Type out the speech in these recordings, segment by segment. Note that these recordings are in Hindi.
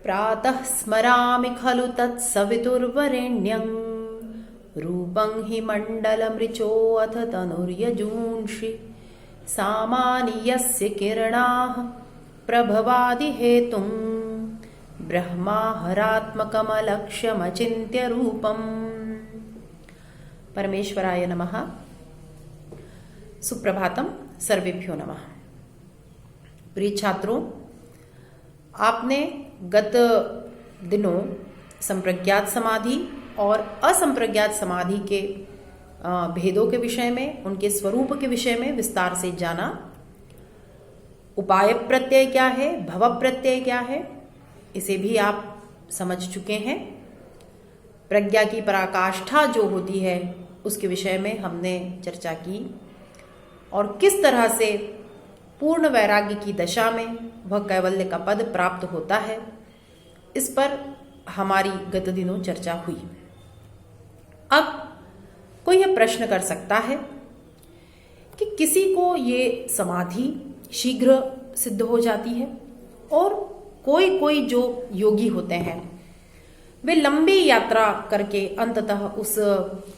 प्रातः स्मरामि खलु तत्सवितुर्वरेण्यं रूपं हि मण्डलमृचोऽथ तनुर्यजूंषि सामानि यस्य किरणाः प्रभवादिहेतुं ब्रह्माहरात्मकमलक्ष्यमचिन्त्य रूपम्। परमेश्वराय नमः। सुप्रभातम, सर्वेभ्यो नमः। प्रिय छात्रों, आपने गत दिनों संप्रज्ञात समाधि और असंप्रज्ञात समाधि के भेदों के विषय में, उनके स्वरूप के विषय में विस्तार से जाना। उपाय प्रत्यय क्या है, भव प्रत्यय क्या है, इसे भी आप समझ चुके हैं। प्रज्ञा की पराकाष्ठा जो होती है उसके विषय में हमने चर्चा की और किस तरह से पूर्ण वैराग्य की दशा में वह कैवल्य का पद प्राप्त होता है, इस पर हमारी गत दिनों चर्चा हुई। अब कोई यह प्रश्न कर सकता है कि किसी को ये समाधि शीघ्र सिद्ध हो जाती है और कोई कोई जो योगी होते हैं वे लंबी यात्रा करके अंततः उस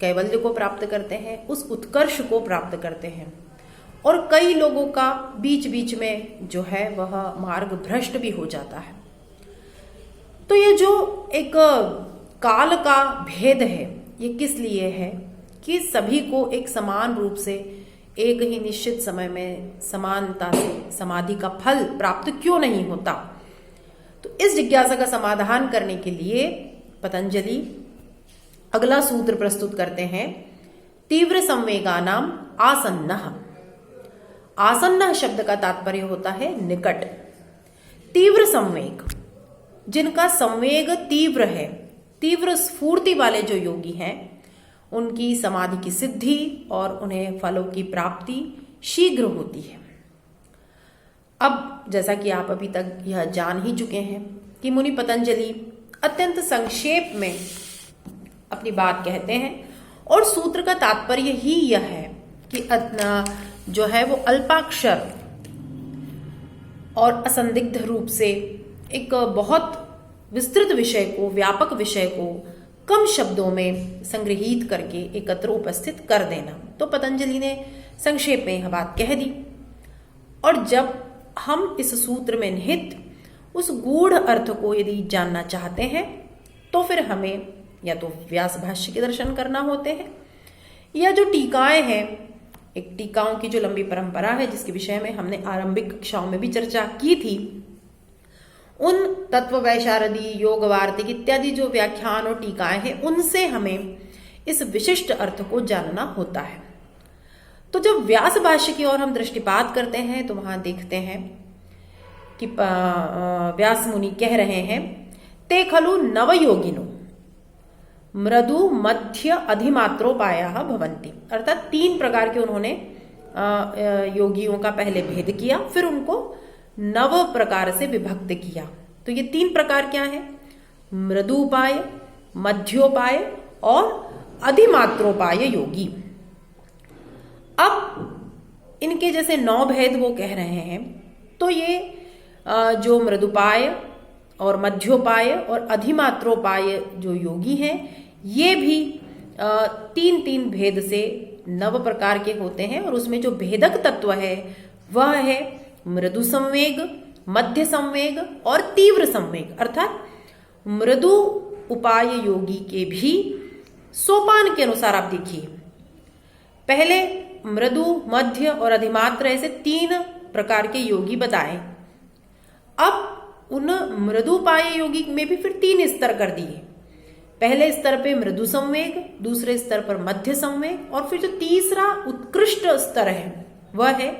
कैवल्य को प्राप्त करते हैं, उस उत्कर्ष को प्राप्त करते हैं। और कई लोगों का बीच बीच में जो है वह मार्ग भ्रष्ट भी हो जाता है। तो ये जो एक काल का भेद है, ये किस लिए है कि सभी को एक समान रूप से एक ही निश्चित समय में समानता से समाधि का फल प्राप्त क्यों नहीं होता। तो इस जिज्ञासा का समाधान करने के लिए पतंजलि अगला सूत्र प्रस्तुत करते हैं। तीव्र संवेगानाम आसन्नः। आसन्नः शब्द का तात्पर्य होता है निकट। तीव्र संवेग, जिनका संवेग तीव्र है, तीव्र स्फूर्ति वाले जो योगी हैं, उनकी समाधि की सिद्धि और उन्हें फलों की प्राप्ति शीघ्र होती है। अब जैसा कि आप अभी तक यह जान ही चुके हैं कि मुनि पतंजलि अत्यंत संक्षेप में अपनी बात कहते हैं और सूत्र का तात्पर्य ही यह है कि जो है वो अल्पाक्षर और असंदिग्ध रूप से एक बहुत विस्तृत विषय को, व्यापक विषय को कम शब्दों में संग्रहित करके एकत्र उपस्थित कर देना। तो पतंजलि ने संक्षेप में यह बात कह दी। और जब हम इस सूत्र में निहित उस गूढ़ अर्थ को यदि जानना चाहते हैं तो फिर हमें या तो व्यास भाष्य के दर्शन करना होते हैं, या जो टीकाएं हैं, एक टीकाओं की जो लंबी परंपरा है जिसके विषय में हमने आरंभिक कक्षाओं में भी चर्चा की थी, उन तत्व वैशारदी, योग वार्तिक इत्यादि जो व्याख्यान और टीकाएं हैं, उनसे हमें इस विशिष्ट अर्थ को जानना होता है। तो जब व्यास भाष्य की ओर हम दृष्टिपात करते हैं तो वहां देखते हैं कि व्यास मुनि कह रहे हैं, ते खलु नवयोगिनो मृदु मध्य अधिमात्रोपाया भवन्ति। अर्थात 3 प्रकार के उन्होंने योगियों का पहले भेद किया, फिर उनको 9 प्रकार से विभक्त किया। तो ये 3 प्रकार क्या है? मृदुपाय, मध्योपाय और अधिमात्रोपाय योगी। अब इनके जैसे 9 भेद वो कह रहे हैं, तो ये जो मृदुपाय और मध्योपाय और अधिमात्रोपाय जो योगी हैं, ये भी 3 भेद से 9 प्रकार के होते हैं। और उसमें जो भेदक तत्व है वह है मृदु संवेग, मध्य संवेग और तीव्र संवेग। अर्थात मृदु उपाय योगी के भी सोपान के अनुसार आप देखिए, पहले मृदु, मध्य और अधिमात्र, ऐसे 3 प्रकार के योगी बताए। अब उन मृदुपाय योगी में भी फिर 3 स्तर कर दिए। पहले स्तर पे मृदु संवेग, दूसरे स्तर पर मध्य संवेग, और फिर जो तीसरा उत्कृष्ट स्तर है वह है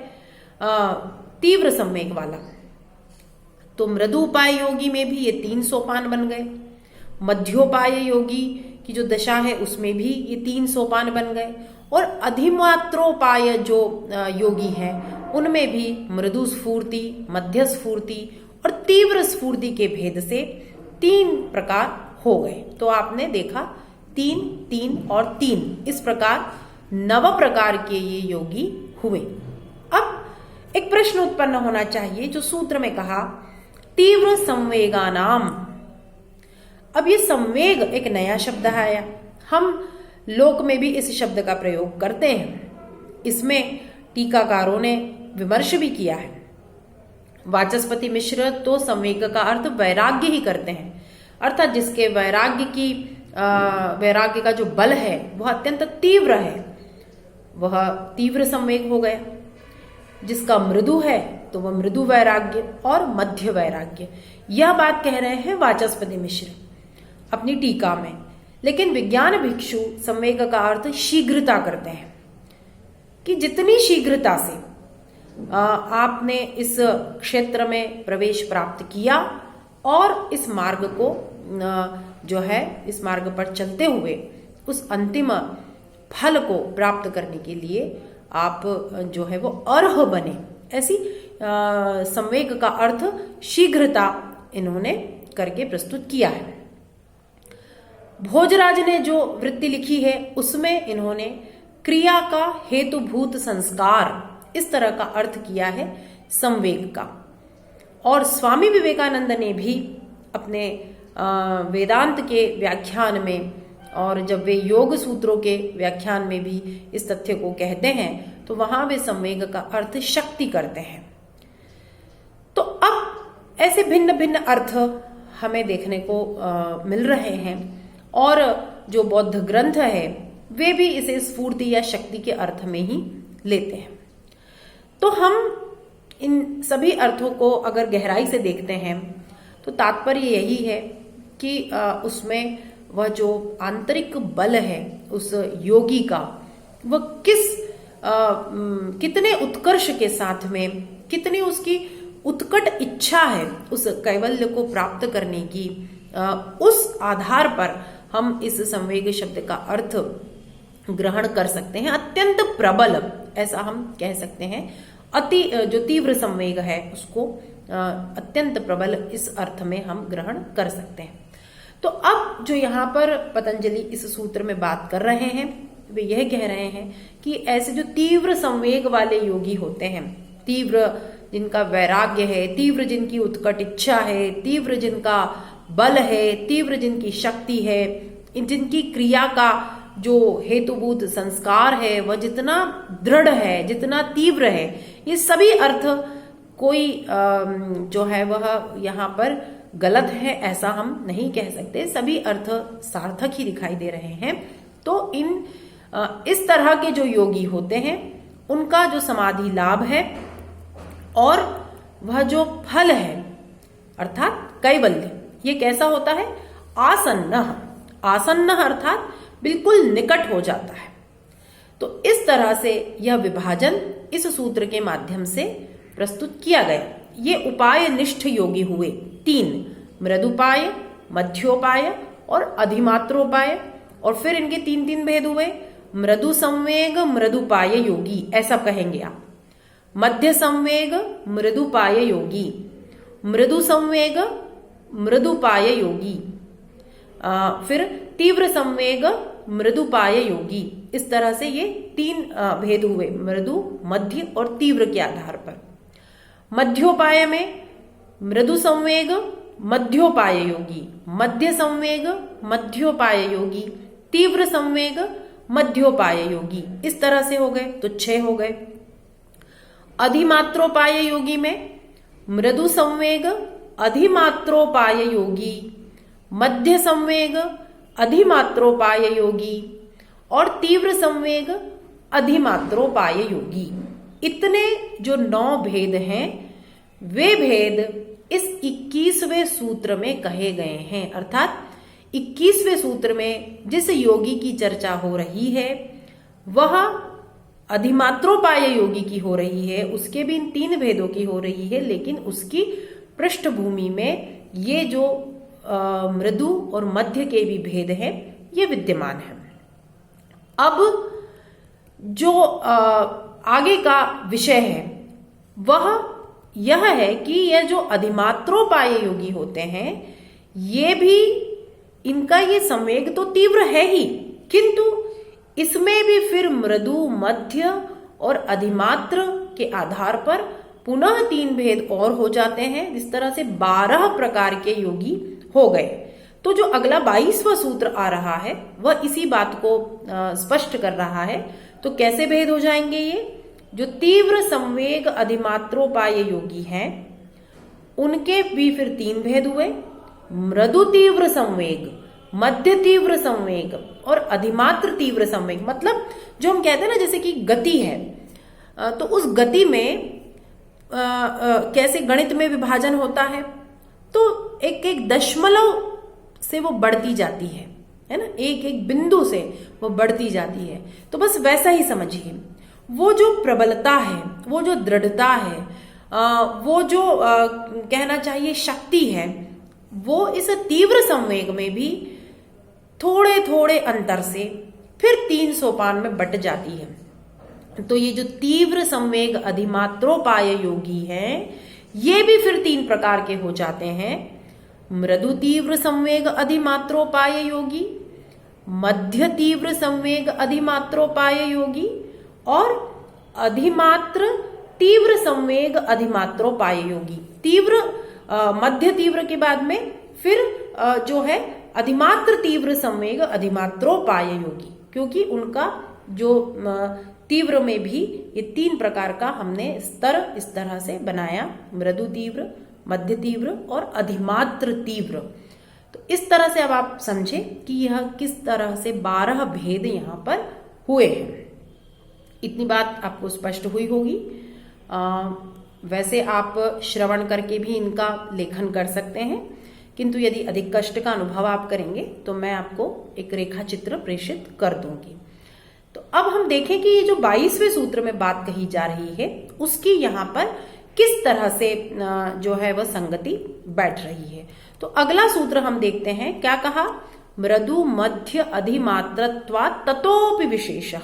तीव्र संवेग वाला। तो मृदुपाय योगी में भी ये 3 सोपान बन गए। मध्योपाय योगी की जो दशा है उसमें भी ये 3 सोपान बन गए। और अधिमात्रोपाय जो योगी हैं उनमें भी मृदु स्फूर्ति, मध्य स्फूर्ति और तीव्र स्फूर्ति के भेद से 3 प्रकार हो गए। तो आपने देखा 3, 3 और 3, इस प्रकार 9 प्रकार के ये योगी हुए। अब एक प्रश्न उत्पन्न होना चाहिए, जो सूत्र में कहा तीव्र संवेगानाम, अब ये संवेग एक नया शब्द आया, हम लोक में भी इस शब्द का प्रयोग करते हैं। इसमें टीकाकारों ने विमर्श भी किया है। वाचस्पति मिश्र तो संवेग का अर्थ वैराग्य ही करते हैं, अर्थात जिसके वैराग्य का जो बल है वह अत्यंत तीव्र है, वह तीव्र संवेग हो गया। जिसका मृदु है तो वह मृदु वैराग्य और मध्य वैराग्य, यह बात कह रहे हैं वाचस्पति मिश्र अपनी टीका में। लेकिन विज्ञान भिक्षु संवेग का अर्थ शीघ्रता करते हैं कि जितनी शीघ्रता से आपने इस क्षेत्र में प्रवेश प्राप्त किया और इस मार्ग को जो है इस मार्ग पर चलते हुए उस अंतिम फल को प्राप्त करने के लिए आप जो है वो अर्ह बने, ऐसी संवेग का अर्थ शीघ्रता इन्होंने करके प्रस्तुत किया है। भोजराज ने जो वृत्ति लिखी है उसमें इन्होंने क्रिया का हेतुभूत संस्कार इस तरह का अर्थ किया है संवेग का। और स्वामी विवेकानंद ने भी अपने वेदांत के व्याख्यान में और जब वे योग सूत्रों के व्याख्यान में भी इस तथ्य को कहते हैं तो वहां वे संवेग का अर्थ शक्ति करते हैं। तो अब ऐसे भिन्न भिन्न अर्थ हमें देखने को मिल रहे हैं और जो बौद्ध ग्रंथ है वे भी इसे स्फूर्ति या शक्ति के अर्थ में ही लेते हैं। तो हम इन सभी अर्थों को अगर गहराई से देखते हैं तो तात्पर्य यही है कि उसमें वह जो आंतरिक बल है उस योगी का, वह कितने उत्कर्ष के साथ में, कितनी उसकी उत्कट इच्छा है उस कैवल्य को प्राप्त करने की, उस आधार पर हम इस संवेग शब्द का अर्थ ग्रहण कर सकते हैं। अत्यंत प्रबल, ऐसा हम कह सकते हैं, जो तीव्र संवेग है उसको अत्यंत प्रबल इस अर्थ में हम ग्रहण कर सकते हैं। तो अब जो यहाँ पर पतंजलि इस सूत्र में बात कर रहे हैं वे यह कह रहे हैं कि ऐसे जो तीव्र संवेग वाले योगी होते हैं, तीव्र जिनका वैराग्य है, तीव्र जिनकी उत्कट इच्छा है, तीव्र जिनका बल है, तीव्र जिनकी शक्ति है, जिनकी क्रिया का जो हेतुभूत संस्कार है वह जितना दृढ़ है, जितना तीव्र है, ये सभी अर्थ कोई जो है वह यहाँ पर गलत है ऐसा हम नहीं कह सकते, सभी अर्थ सार्थक ही दिखाई दे रहे हैं। तो इस तरह के जो योगी होते हैं उनका जो समाधि लाभ है और वह जो फल है अर्थात कैवल्य, ये कैसा होता है? आसन्न, आसन्न अर्थात बिल्कुल निकट हो जाता है। तो इस तरह से यह विभाजन इस सूत्र के माध्यम से प्रस्तुत किया गया। ये उपाय निष्ठ योगी हुए 3, मृदुपाय, मध्योपाय और अधिमात्रोपाय। और फिर इनके 3 भेद हुए, मृदु संवेग मृदुपाय योगी, ऐसा कहेंगे आप। मध्य संवेग मृदुपाय योगी, मृदु संवेग मृदुपाय योगी, फिर तीव्र संवेग मृदुपाय योगी। इस तरह से ये 3 भेद हुए, मृदु, मध्य और तीव्र के आधार पर। मध्योपाय में मृदु संवेग मध्योपाय योगी, मध्य संवेग मध्योपाय योगी, तीव्र संवेग मध्योपाय योगी। इस तरह से हो गए तो 6 हो गए। अधिमात्रोपाय योगी में मृदु संवेग अधिमात्रोपाय योगी, मध्य संवेग अधिमात्रोपाय योगी और तीव्र संवेग अधिमात्रोपाय योगी। इतने जो 9 भेद हैं वे भेद इस 21वें सूत्र में कहे गए हैं। अर्थात 21वें सूत्र में जिस योगी की चर्चा हो रही है वह अधिमात्रोपाय योगी की हो रही है, उसके भी इन 3 भेदों की हो रही है, लेकिन उसकी पृष्ठभूमि में ये जो मृदु और मध्य के भी भेद हैं ये विद्यमान है। अब जो आगे का विषय है वह यह है कि यह जो अधिमात्रोपाय योगी होते हैं ये भी, इनका ये संवेग तो तीव्र है ही, किंतु इसमें भी फिर मृदु, मध्य और अधिमात्र के आधार पर पुनः 3 भेद और हो जाते हैं। इस तरह से 12 प्रकार के योगी हो गए। तो जो अगला 22वां सूत्र आ रहा है वह इसी बात को स्पष्ट कर रहा है। तो कैसे भेद हो जाएंगे ये? जो तीव्र संवेग अधिमात्रोपाय योगी हैं उनके भी फिर 3 भेद हुए, मृदु तीव्र संवेग, मध्य तीव्र संवेग और अधिमात्र तीव्र संवेग। मतलब जो हम कहते हैं ना, जैसे कि गति है, तो उस गति में कैसे गणित में विभाजन होता है, तो एक एक दशमलव से वो बढ़ती जाती है ना, एक एक बिंदु से वो बढ़ती जाती है। तो बस वैसा ही समझिए, वो जो प्रबलता है, वो जो दृढ़ता है, वो जो कहना चाहिए शक्ति है, वो इस तीव्र संवेग में भी थोड़े थोड़े अंतर से फिर 3 सोपान में बट जाती है। तो ये जो तीव्र संवेग अधिमात्रोपाय योगी हैं, ये भी फिर 3 प्रकार के हो जाते हैं। मृदु तीव्र संवेग अधिमात्रोपाय योगी, मध्य तीव्र संवेग अधिमात्रोपाय योगी और अधिमात्र तीव्र संवेग अधिमात्रोपाय योगी। तीव्र मध्य तीव्र के बाद में फिर जो है अधिमात्र तीव्र संवेग अधिमात्रोपाय योगी, क्योंकि उनका जो तीव्र में भी ये 3 प्रकार का हमने स्तर इस तरह से बनाया, मृदु तीव्र, मध्य तीव्र और अधिमात्र तीव्र। तो इस तरह से अब आप समझे कि यह किस तरह से 12 भेद यहां पर हुए हैं। इतनी बात आपको स्पष्ट हुई होगी। वैसे आप श्रवण करके भी इनका लेखन कर सकते हैं, किंतु यदि अधिक कष्ट का अनुभव आप करेंगे तो मैं आपको एक रेखा चित्र प्रेषित कर दूंगी। तो अब हम देखें कि ये जो 22वें सूत्र में बात कही जा रही है उसकी यहाँ पर किस तरह से जो है वह संगति बैठ रही है। तो अगला सूत्र हम देखते हैं, क्या कहा? मृदु मध्य अधिमात्रत्वात् ततोपि विशेषः।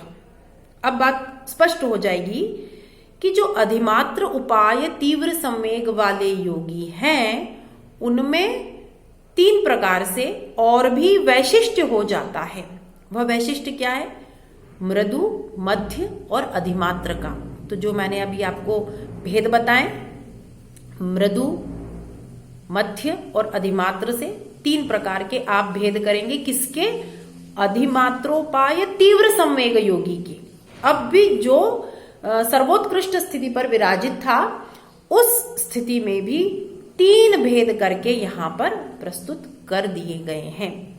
अब बात स्पष्ट हो जाएगी कि जो अधिमात्र उपाय तीव्र संवेग वाले योगी हैं उनमें 3 प्रकार से और भी वैशिष्ट्य हो जाता है। वह वैशिष्ट्य क्या है? मृदु, मध्य और अधिमात्र का। तो जो मैंने अभी आपको भेद बताए, मृदु, मध्य और अधिमात्र से 3 प्रकार के आप भेद करेंगे। किसके? अधिमात्रोपाय तीव्र संवेग योगी के। अब भी जो सर्वोत्कृष्ट स्थिति पर विराजित था, उस स्थिति में भी 3 भेद करके यहां पर प्रस्तुत कर दिए गए हैं।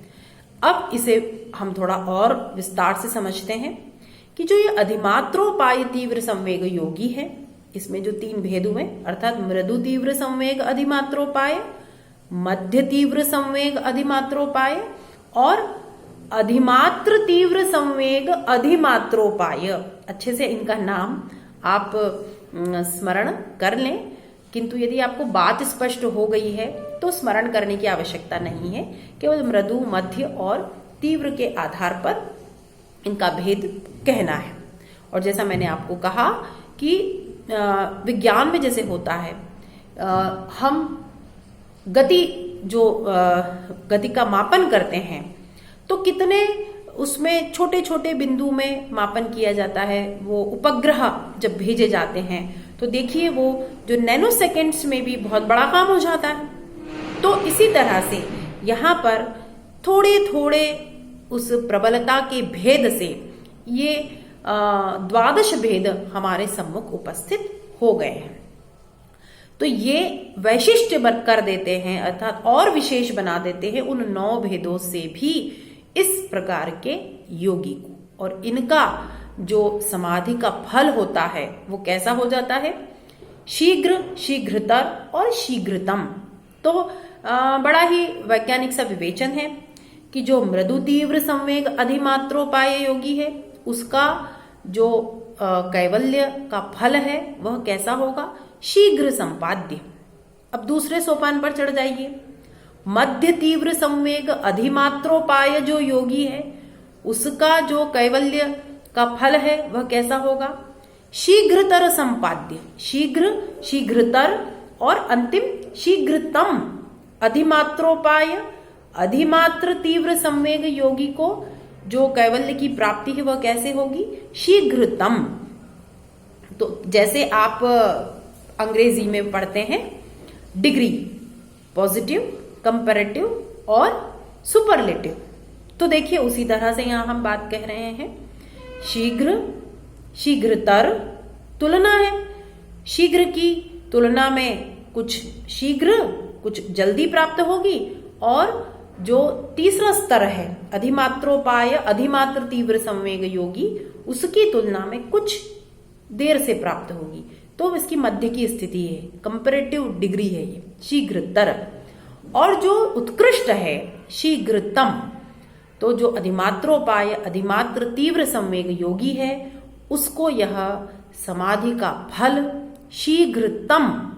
अब इसे हम थोड़ा और विस्तार से समझते हैं कि जो ये अधिमात्रोपाय तीव्र संवेग योगी है, इसमें जो 3 भेद हुए, अर्थात मृदु तीव्र संवेग अधिमात्रोपाय, मध्य तीव्र संवेग अधिमात्रोपाय और अधिमात्र तीव्र संवेग अधिमात्रोपाय। अच्छे से इनका नाम आप स्मरण कर लें, किंतु यदि आपको बात स्पष्ट हो गई है तो स्मरण करने की आवश्यकता नहीं है। केवल मृदु, मध्य और तीव्र के आधार पर इनका भेद कहना है। और जैसा मैंने आपको कहा कि विज्ञान में जैसे होता है, हम गति का मापन करते हैं तो कितने उसमें छोटे छोटे बिंदु में मापन किया जाता है। वो उपग्रह जब भेजे जाते हैं तो देखिए वो जो नैनो सेकेंड्स में भी बहुत बड़ा काम हो जाता है। तो इसी तरह से यहाँ पर थोड़े थोड़े उस प्रबलता के भेद से ये 12 भेद हमारे सम्मुख उपस्थित हो गए हैं। तो ये वैशिष्ट्य कर देते हैं, अर्थात और विशेष बना देते हैं उन 9 भेदों से भी इस प्रकार के योगी को। और इनका जो समाधि का फल होता है वो कैसा हो जाता है? शीघ्र, शीघ्रतर और शीघ्रतम। तो बड़ा ही वैज्ञानिक सा विवेचन है कि जो मृदु तीव्र संवेग अधिमात्रोपाय योगी है उसका जो कैवल्य का फल है वह कैसा होगा? शीघ्र संपाद्य। अब दूसरे सोपान पर चढ़ जाइए। मध्य तीव्र संवेग अधिमात्रोपाय जो योगी है उसका जो कैवल्य का फल है वह कैसा होगा? शीघ्रतर संपाद्य। शीघ्र, शीघ्रतर और अंतिम शीघ्रतम। अधिमात्रोपाय अधिमात्र तीव्र संवेग योगी को जो कैवल्य की प्राप्ति है वह कैसे होगी? शीघ्रतम। तो जैसे आप अंग्रेजी में पढ़ते हैं डिग्री, पॉजिटिव, कंपैरेटिव और सुपरलेटिव। तो देखिए उसी तरह से यहां हम बात कह रहे हैं, शीघ्र, शीघ्रतर तुलना है। शीघ्र की तुलना में कुछ शीघ्र, कुछ जल्दी प्राप्त होगी, और जो तीसरा स्तर है अधिमात्रोपाय, अधिमात्र तीव्र संवेग योगी, उसकी तुलना में कुछ देर से प्राप्त होगी। तो इसकी मध्य की स्थिति है, कंपैरेटिव डिग्री है ये, शीघ्रतर। और जो उत्कृष्ट है शीघ्रतम, तो जो अधिमात्रोपाय, अधिमात्र तीव्र संवेग योगी है, उसको यह समाधि का फल शीघ्रतम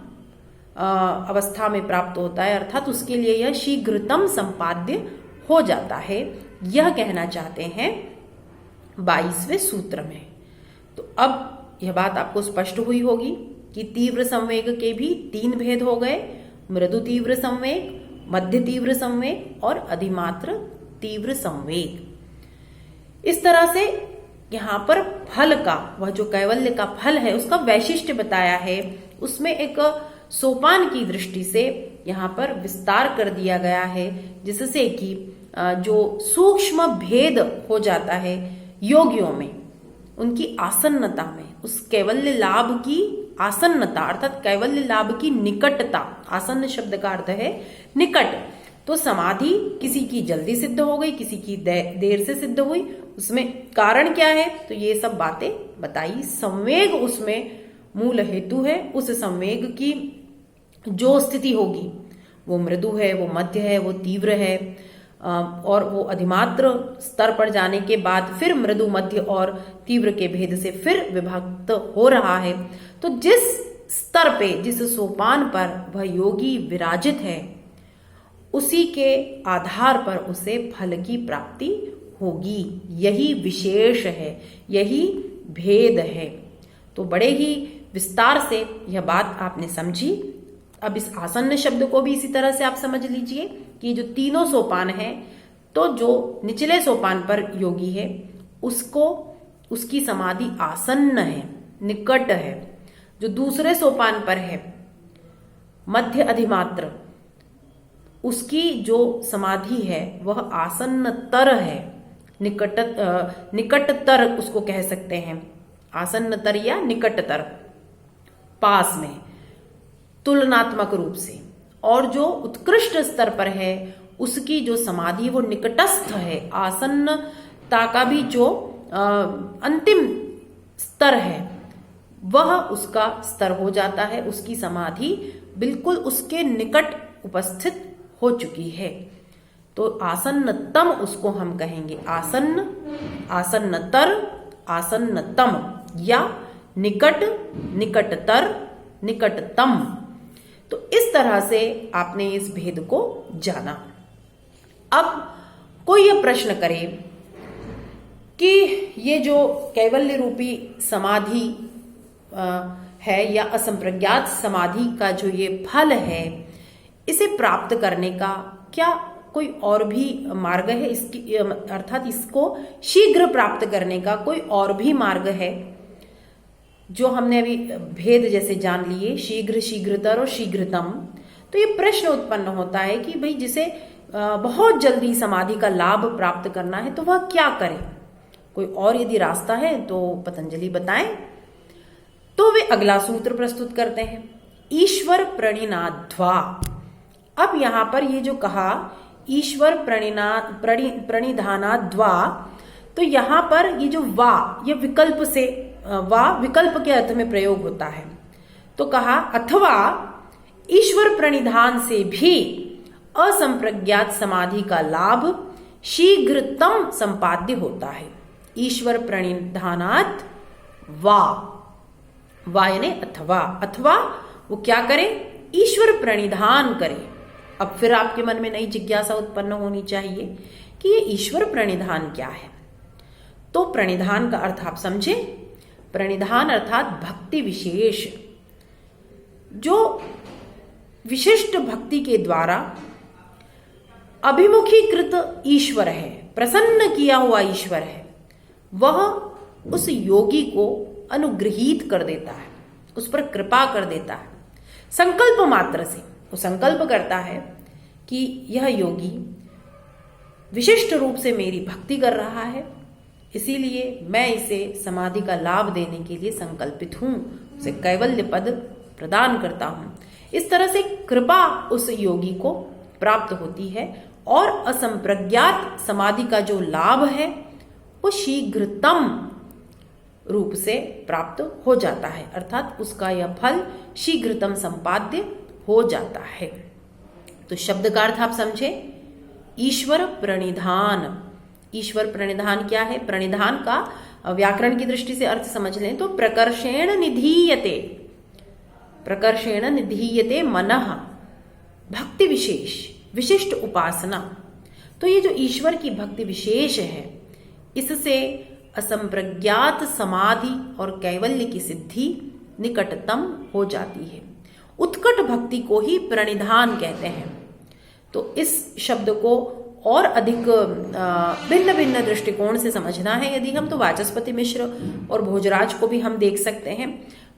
अवस्था में प्राप्त होता है, अर्थात उसके लिए यह शीघ्रतम संपाद्य हो जाता है। यह कहना चाहते हैं 22वें सूत्र में। तो अब यह बात आपको स्पष्ट हुई होगी कि तीव्र संवेग के भी 3 भेद हो गए, मृदु तीव्र संवेग, मध्य तीव्र संवेग और अधिमात्र तीव्र संवेग। इस तरह से यहां पर फल का, वह जो कैवल्य का फल है उसका वैशिष्ट्य बताया है, उसमें एक सोपान की दृष्टि से यहां पर विस्तार कर दिया गया है, जिससे कि जो सूक्ष्म भेद हो जाता है योगियों में, उनकी आसन्नता में, उस कैवल्य लाभ की आसन्नता, अर्थात कैवल्य लाभ की निकटता, आसन्न शब्द का अर्थ है निकट। तो समाधि किसी की जल्दी सिद्ध हो गई, किसी की देर से सिद्ध हुई, उसमें कारण क्या है, तो ये सब बातें बताई। संवेग उसमें मूल हेतु है। उस संवेग की जो स्थिति होगी वो मृदु है, वो मध्य है, वो तीव्र है, और वो अधिमात्र स्तर पर जाने के बाद फिर मृदु, मध्य और तीव्र के भेद से फिर विभक्त हो रहा है। तो जिस स्तर पे, जिस सोपान पर वह योगी विराजित है, उसी के आधार पर उसे फल की प्राप्ति होगी। यही विशेष है, यही भेद है। तो बड़े ही विस्तार से यह बात आपने समझी। अब इस आसन्न शब्द को भी इसी तरह से आप समझ लीजिए कि जो तीनों सोपान हैं, तो जो निचले सोपान पर योगी है उसको, उसकी समाधि आसन्न है, निकट है। जो दूसरे सोपान पर है मध्य अधिमात्र, उसकी जो समाधि है वह आसन्नतर है, निकटतर उसको कह सकते हैं, आसन्नतर या निकटतर, पास में, तुलनात्मक रूप से। और जो उत्कृष्ट स्तर पर है उसकी जो समाधि वो निकटस्थ है, आसन्नता का भी जो अंतिम स्तर है वह उसका स्तर हो जाता है, उसकी समाधि बिल्कुल उसके निकट उपस्थित हो चुकी है। तो आसन्नतम उसको हम कहेंगे, आसन्न, आसन्नतर, आसन्नतम, या निकट, निकटतर, निकटतम। तो इस तरह से आपने इस भेद को जाना। अब कोई यह प्रश्न करे कि ये जो कैवल्य रूपी समाधि है या असंप्रज्ञात समाधि का जो ये फल है, इसे प्राप्त करने का क्या कोई और भी मार्ग है, इसकी अर्थात इसको शीघ्र प्राप्त करने का कोई और भी मार्ग है? जो हमने अभी भेद जैसे जान लिए, शीघ्र, शीघ्रतर और शीघ्रतम, तो ये प्रश्न उत्पन्न होता है कि भाई जिसे बहुत जल्दी समाधि का लाभ प्राप्त करना है तो वह क्या करे? कोई और यदि रास्ता है तो पतंजलि बताएं। तो वे अगला सूत्र प्रस्तुत करते हैं, ईश्वर प्रणिनाध्वा। अब यहां पर ये जो कहा ईश्वर प्रणिधानाध्वा, तो यहां पर ये जो वा, ये विकल्प से, वा विकल्प के अर्थ में प्रयोग होता है। तो कहा अथवा ईश्वर प्रणिधान से भी असंप्रज्ञात समाधि का लाभ शीघ्रतम संपाद्य होता है। ईश्वर प्रणिधानात् वा, वा यानी अथवा, अथवा वो क्या करे? ईश्वर प्रणिधान करे। अब फिर आपके मन में नई जिज्ञासा उत्पन्न होनी चाहिए कि ये ईश्वर प्रणिधान क्या है। तो प्रणिधान का अर्थ आप समझे। प्रणिधान अर्थात भक्ति विशेष, जो विशिष्ट भक्ति के द्वारा अभिमुखीकृत ईश्वर है, प्रसन्न किया हुआ ईश्वर है, वह उस योगी को अनुग्रहित कर देता है, उस पर कृपा कर देता है। संकल्प मात्र से वो संकल्प करता है कि यह योगी विशिष्ट रूप से मेरी भक्ति कर रहा है, इसीलिए मैं इसे समाधि का लाभ देने के लिए संकल्पित हूं, उसे कैवल्य पद प्रदान करता हूं। इस तरह से कृपा उस योगी को प्राप्त होती है और असंप्रज्ञात समाधि का जो लाभ है वो शीघ्रतम रूप से प्राप्त हो जाता है, अर्थात उसका यह फल शीघ्रतम संपाद्य हो जाता है। तो शब्द का अर्थ आप समझे, ईश्वर प्रणिधान। ईश्वर प्रणिधान क्या है? प्रणिधान का व्याकरण की दृष्टि से अर्थ समझ लें तो प्रकर्षेण निधीयते, प्रकर्षेण निधीयते मनः, भक्ति विशेष, विशिष्ट उपासना। तो ये जो ईश्वर की भक्ति विशेष है, इससे असंप्रज्ञात समाधि और कैवल्य की सिद्धि निकटतम हो जाती है। उत्कट भक्ति को ही प्रणिधान कहते हैं। तो इस शब्द को और अधिक भिन्न भिन्न दृष्टिकोण से समझना है यदि हम, तो वाचस्पति मिश्र और भोजराज को भी हम देख सकते हैं।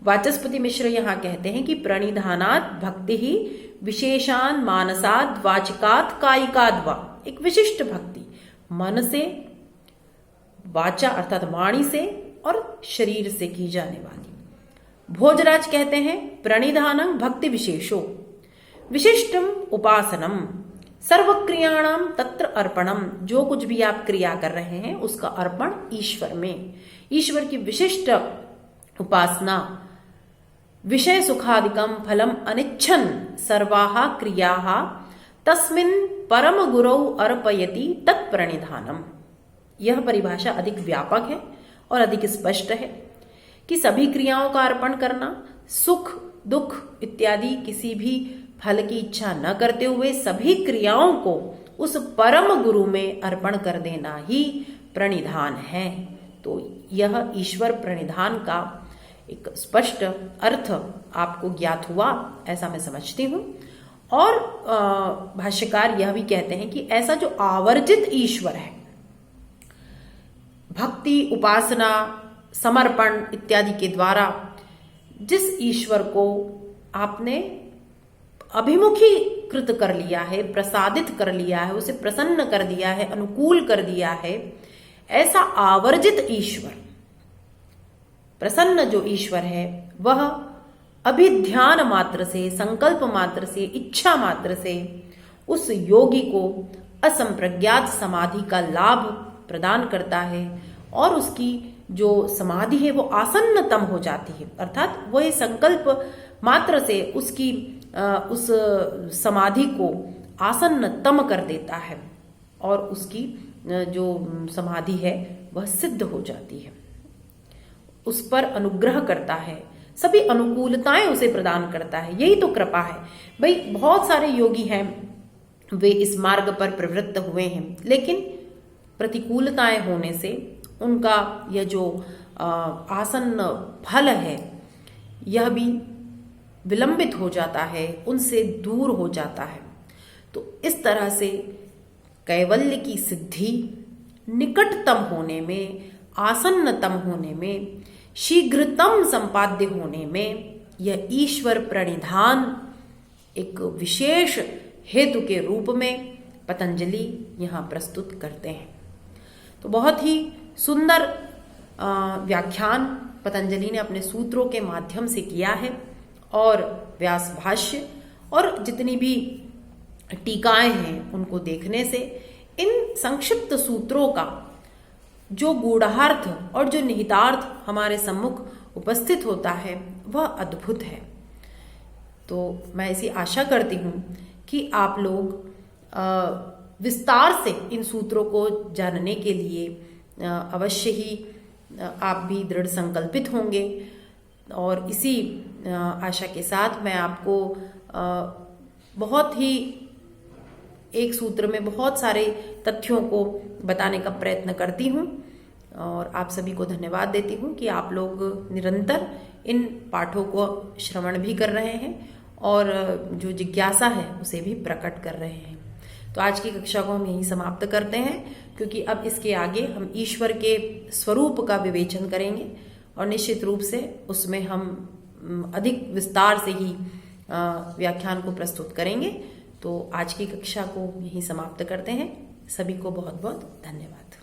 वाचस्पति मिश्र यहाँ कहते हैं कि प्रणिधानात् भक्ति ही विशेषान मानसाद वाचिकात कायिकाद वा, एक विशिष्ट भक्ति मन से, वाचा अर्थात वाणी से और शरीर से की जाने वाली। भोजराज कहते हैं प्रणिधानम भक्ति विशेषो विशिष्टम उपासनम सर्वक्रियाणाम तत्र अर्पणम, जो कुछ भी आप क्रिया कर रहे हैं उसका अर्पण ईश्वर में, ईश्वर की विशिष्ट उपासना। विषय सुखादिकम फलम अनिच्छन सर्वाहा क्रियाहा तस्मिन् परम गुरौ अर्पयति तत्प्रणिधानम। यह परिभाषा अधिक व्यापक है और अधिक स्पष्ट है कि सभी क्रियाओं का अर्पण करना, सुख दुख इत्यादि किसी भी फल की इच्छा न करते हुए सभी क्रियाओं को उस परम गुरु में अर्पण कर देना ही प्रणिधान है। तो यह ईश्वर प्रणिधान का एक स्पष्ट अर्थ आपको ज्ञात हुआ, ऐसा मैं समझती हूँ। और भाष्यकार यह भी कहते हैं कि ऐसा जो आवर्जित ईश्वर है, भक्ति उपासना समर्पण इत्यादि के द्वारा जिस ईश्वर को आपने अभिमुखीकृत कर लिया है, प्रसादित कर लिया है, उसे प्रसन्न कर दिया है, अनुकूल कर दिया है, ऐसा आवर्जित ईश्वर, प्रसन्न जो ईश्वर है, वह अभिध्यान मात्र से, संकल्प मात्र से, इच्छा मात्र से उस योगी को असंप्रज्ञात समाधि का लाभ प्रदान करता है और उसकी जो समाधि है वो आसन्नतम हो जाती है, अर्थात वह संकल्प मात्र से उसकी उस समाधि को आसन्नतम कर देता है और उसकी जो समाधि है वह सिद्ध हो जाती है, उस पर अनुग्रह करता है, सभी अनुकूलताएं उसे प्रदान करता है। यही तो कृपा है भाई। बहुत सारे योगी हैं, वे इस मार्ग पर प्रवृत्त हुए हैं, लेकिन प्रतिकूलताएं होने से उनका यह जो आसन्न फल है यह भी विलंबित हो जाता है, उनसे दूर हो जाता है। तो इस तरह से कैवल्य की सिद्धि निकटतम होने में, आसन्नतम होने में, शीघ्रतम संपाद्य होने में यह ईश्वर प्रणिधान एक विशेष हेतु के रूप में पतंजलि यहाँ प्रस्तुत करते हैं। तो बहुत ही सुंदर व्याख्यान पतंजलि ने अपने सूत्रों के माध्यम से किया है और व्यास भाष्य और जितनी भी टीकाएं हैं उनको देखने से इन संक्षिप्त सूत्रों का जो गूढ़ार्थ और जो निहितार्थ हमारे सम्मुख उपस्थित होता है वह अद्भुत है। तो मैं ऐसी आशा करती हूँ कि आप लोग विस्तार से इन सूत्रों को जानने के लिए अवश्य ही आप भी दृढ़ संकल्पित होंगे। और इसी आशा के साथ मैं आपको बहुत ही एक सूत्र में बहुत सारे तथ्यों को बताने का प्रयत्न करती हूँ और आप सभी को धन्यवाद देती हूँ कि आप लोग निरंतर इन पाठों को श्रवण भी कर रहे हैं और जो जिज्ञासा है उसे भी प्रकट कर रहे हैं। तो आज की कक्षा को हम यहीं समाप्त करते हैं, क्योंकि अब इसके आगे हम ईश्वर के स्वरूप का विवेचन करेंगे और निश्चित रूप से उसमें हम अधिक विस्तार से ही व्याख्यान को प्रस्तुत करेंगे। तो आज की कक्षा को यहीं समाप्त करते हैं। सभी को बहुत बहुत धन्यवाद।